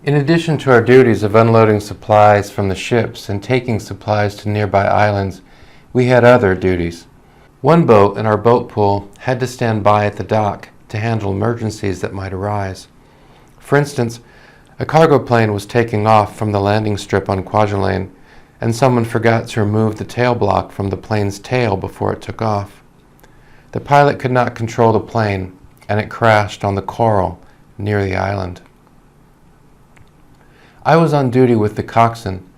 In addition to our duties of unloading supplies from the ships and taking supplies to nearby islands, we had other duties. One boat in our boat pool had to stand by at the dock to handle emergencies that might arise. For instance, a cargo plane was taking off from the landing strip on Kwajalein, and someone forgot to remove the tail block from the plane's tail before it took off. The pilot could not control the plane, and it crashed on the coral near the island. I was on duty with the coxswain,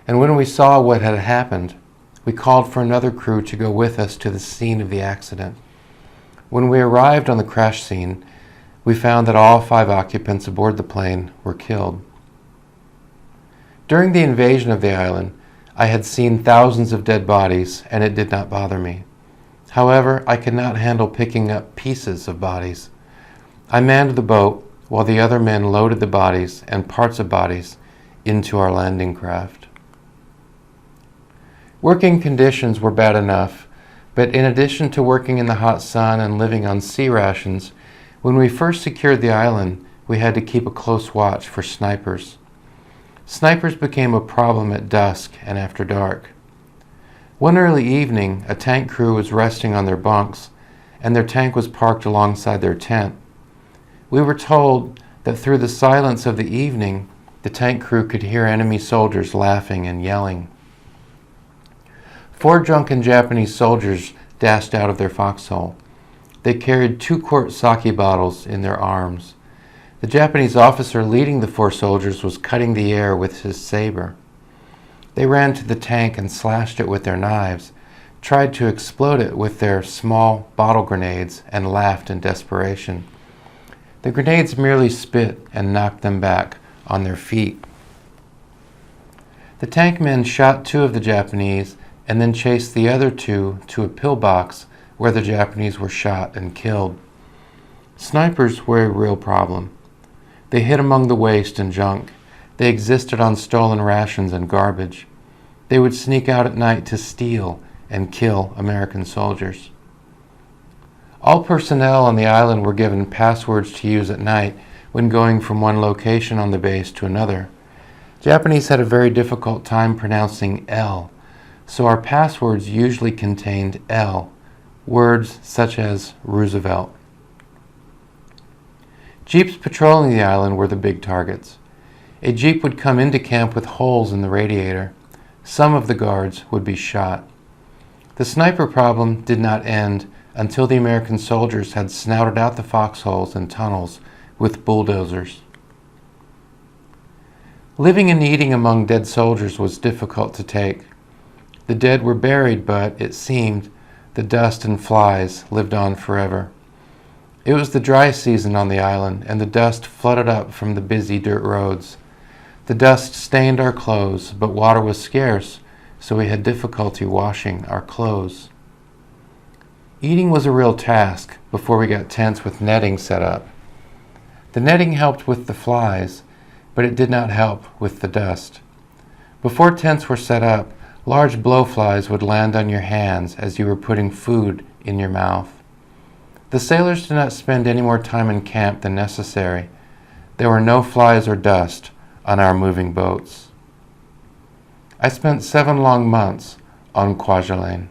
and when we saw what had happened, we called for another crew to go with us to the scene of the accident. When we arrived on the crash scene, we found that all 5 occupants aboard the plane were killed. During the invasion of the island, I had seen thousands of dead bodies, and it did not bother me. However, I could not handle picking up pieces of bodies. I manned the boat while the other men loaded the bodies and parts of bodies into our landing craft. Working conditions were bad enough, but in addition to working in the hot sun and living on sea rations, when we first secured the island, we had to keep a close watch for snipers. Snipers became a problem at dusk and after dark. One early evening, a tank crew was resting on their bunks, and their tank was parked alongside their tent. We were told that through the silence of the evening, the tank crew could hear enemy soldiers laughing and yelling. 4 drunken Japanese soldiers dashed out of their foxhole. They carried 2-quart sake bottles in their arms. The Japanese officer leading the 4 soldiers was cutting the air with his saber. They ran to the tank and slashed it with their knives, tried to explode it with their small bottle grenades, and laughed in desperation. The grenades merely spit and knocked them back on their feet. The tank men shot 2 of the Japanese and then chased the other 2 to a pillbox where the Japanese were shot and killed. Snipers were a real problem. They hid among the waste and junk. They existed on stolen rations and garbage. They would sneak out at night to steal and kill American soldiers. All personnel on the island were given passwords to use at night when going from one location on the base to another. Japanese had a very difficult time pronouncing L, so our passwords usually contained L, words such as Roosevelt. Jeeps patrolling the island were the big targets. A jeep would come into camp with holes in the radiator. Some of the guards would be shot. The sniper problem did not end until the American soldiers had snouted out the foxholes and tunnels with bulldozers. Living and eating among dead soldiers was difficult to take. The dead were buried, but, it seemed, the dust and flies lived on forever. It was the dry season on the island, and the dust flooded up from the busy dirt roads. The dust stained our clothes, but water was scarce, so we had difficulty washing our clothes. Eating was a real task before we got tents with netting set up. The netting helped with the flies, but it did not help with the dust. Before tents were set up, large blowflies would land on your hands as you were putting food in your mouth. The sailors did not spend any more time in camp than necessary. There were no flies or dust on our moving boats. I spent 7 long months on Kwajalein.